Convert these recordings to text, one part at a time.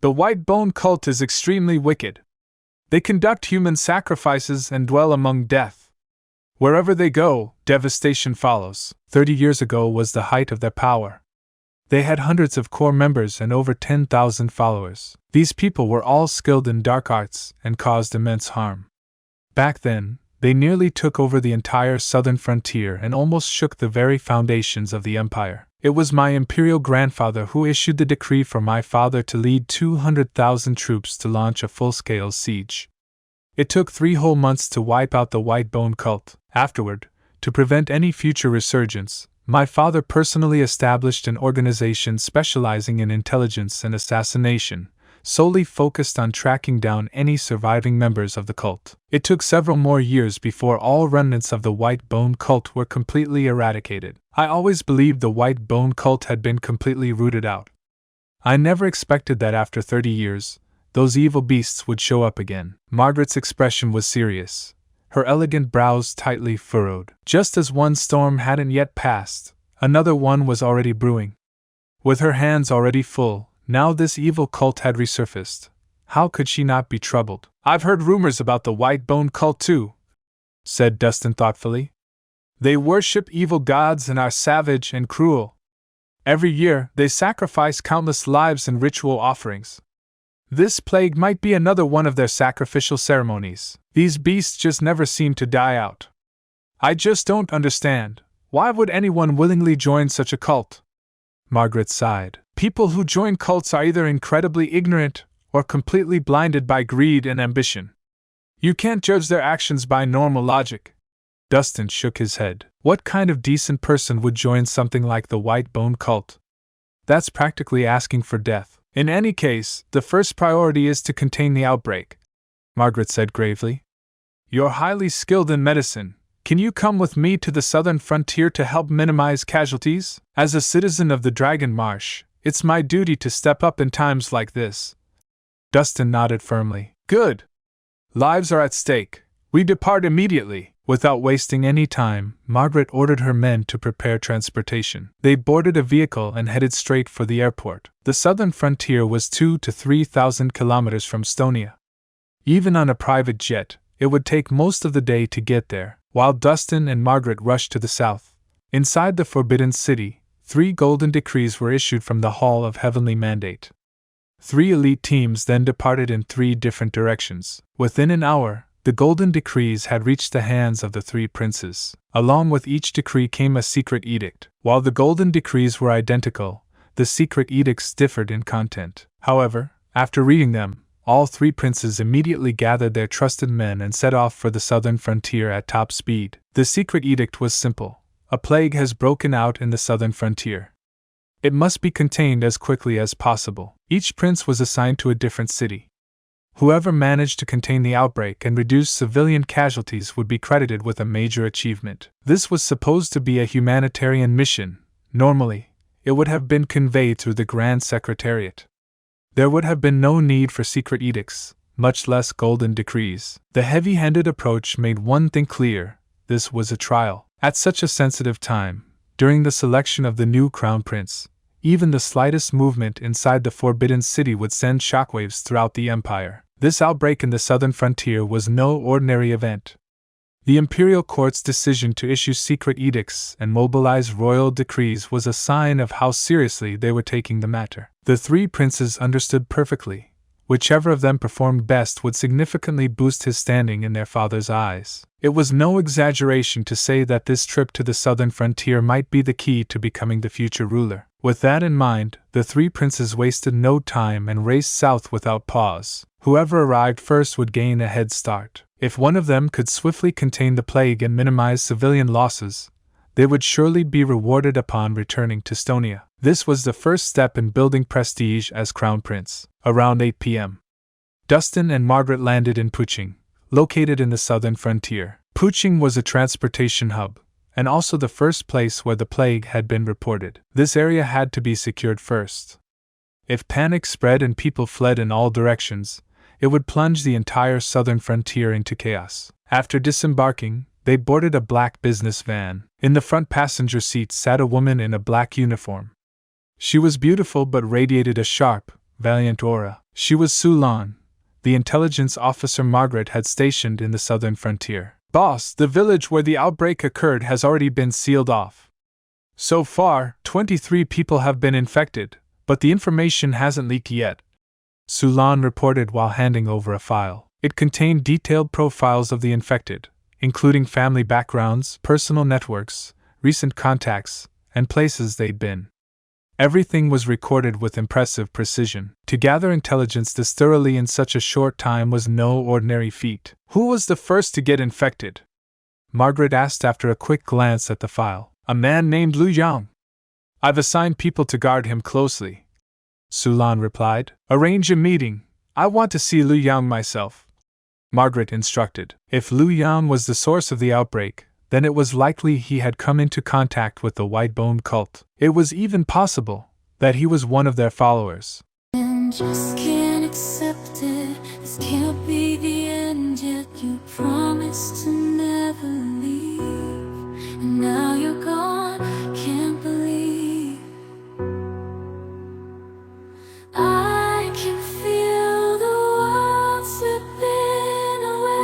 The White Bone Cult is extremely wicked. They conduct human sacrifices and dwell among death. Wherever they go, devastation follows. 30 years ago was the height of their power. They had hundreds of core members and over 10,000 followers. These people were all skilled in dark arts and caused immense harm. Back then, they nearly took over the entire southern frontier and almost shook the very foundations of the empire. It was my imperial grandfather who issued the decree for my father to lead 200,000 troops to launch a full-scale siege. It took 3 whole months to wipe out the White Bone Cult. Afterward, to prevent any future resurgence, my father personally established an organization specializing in intelligence and assassination, solely focused on tracking down any surviving members of the cult. It took several more years before all remnants of the White Bone Cult were completely eradicated. I always believed the White Bone Cult had been completely rooted out. I never expected that after 30 years, those evil beasts would show up again. Margaret's expression was serious, her elegant brows tightly furrowed. Just as one storm hadn't yet passed, another one was already brewing. With her hands already full, now this evil cult had resurfaced. How could she not be troubled? "I've heard rumors about the White Bone Cult too," said Dustin thoughtfully. "They worship evil gods and are savage and cruel. Every year, they sacrifice countless lives in ritual offerings. This plague might be another one of their sacrificial ceremonies. These beasts just never seem to die out. I just don't understand. Why would anyone willingly join such a cult?" Margaret sighed. "People who join cults are either incredibly ignorant or completely blinded by greed and ambition. You can't judge their actions by normal logic." Dustin shook his head. "What kind of decent person would join something like the White Bone Cult? That's practically asking for death. In any case, the first priority is to contain the outbreak," Margaret said gravely. "You're highly skilled in medicine. Can you come with me to the southern frontier to help minimize casualties? As a citizen of the Dragon Marsh, it's my duty to step up in times like this." Dustin nodded firmly. "Good. Lives are at stake. We depart immediately." Without wasting any time, Margaret ordered her men to prepare transportation. They boarded a vehicle and headed straight for the airport. The southern frontier was 2,000 to 3,000 kilometers from Stonia. Even on a private jet, it would take most of the day to get there. While Dustin and Margaret rushed to the south, inside the Forbidden City, 3 golden decrees were issued from the Hall of Heavenly Mandate. 3 elite teams then departed in 3 different directions. Within an hour, the golden decrees had reached the hands of the 3 princes. Along with each decree came a secret edict. While the golden decrees were identical, the secret edicts differed in content. However, after reading them, all 3 princes immediately gathered their trusted men and set off for the southern frontier at top speed. The secret edict was simple. A plague has broken out in the southern frontier. It must be contained as quickly as possible. Each prince was assigned to a different city. Whoever managed to contain the outbreak and reduce civilian casualties would be credited with a major achievement. This was supposed to be a humanitarian mission. Normally, it would have been conveyed through the Grand Secretariat. There would have been no need for secret edicts, much less golden decrees. The heavy-handed approach made one thing clear: this was a trial. At such a sensitive time, during the selection of the new crown prince, even the slightest movement inside the Forbidden City would send shockwaves throughout the empire. This outbreak in the southern frontier was no ordinary event. The imperial court's decision to issue secret edicts and mobilize royal decrees was a sign of how seriously they were taking the matter. The 3 princes understood perfectly. Whichever of them performed best would significantly boost his standing in their father's eyes. It was no exaggeration to say that this trip to the southern frontier might be the key to becoming the future ruler. With that in mind, the 3 princes wasted no time and raced south without pause. Whoever arrived first would gain a head start. If one of them could swiftly contain the plague and minimize civilian losses, they would surely be rewarded upon returning to Stonia. This was the first step in building prestige as Crown Prince. Around 8 p.m., Dustin and Margaret landed in Puching, located in the southern frontier. Puching was a transportation hub, and also the first place where the plague had been reported. This area had to be secured first. If panic spread and people fled in all directions, it would plunge the entire southern frontier into chaos. After disembarking, they boarded a black business van. In the front passenger seat sat a woman in a black uniform. She was beautiful but radiated a sharp, valiant aura. She was Sulan, the intelligence officer Margaret had stationed in the southern frontier. Boss, the village where the outbreak occurred has already been sealed off. So far, 23 people have been infected, but the information hasn't leaked yet, Sulan reported while handing over a file. It contained detailed profiles of the infected, including family backgrounds, personal networks, recent contacts, and places they'd been. Everything was recorded with impressive precision. To gather intelligence this thoroughly in such a short time was no ordinary feat. Who was the first to get infected? Margaret asked after a quick glance at the file. A man named Lu Yang. I've assigned people to guard him closely, Sulan replied. Arrange a meeting. I want to see Lu Yang myself, Margaret instructed. If Lu Yang was the source of the outbreak, then it was likely he had come into contact with the White-Bone cult. It was even possible that he was one of their followers. And just can't accept it. This can't be the end yet. You promised to never leave, and now you're gone. Can't believe I can feel the world slipping away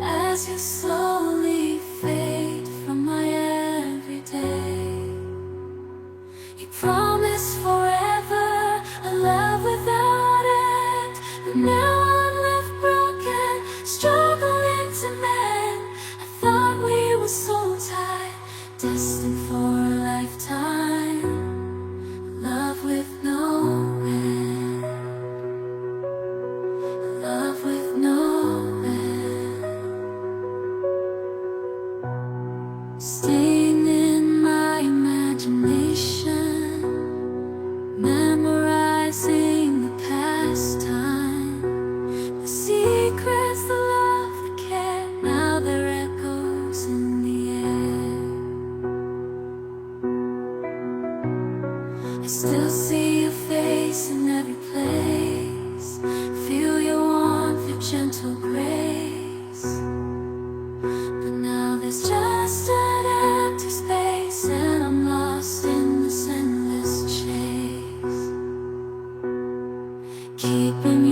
as you slowly fade from my everyday. You promised forever a love without end, but now I'm left broken, struggling to mend. I thought we were so tied, destined for a lifetime. Love with no end. Love with no end. Staying in my imagination, memorizing the past time, the secrets, the love, the care. Now they're echoes in the air. I still see your face in every place, feel your warmth, your gentle grace. But now there's just an empty space, and I'm lost in this endless chase. Keeping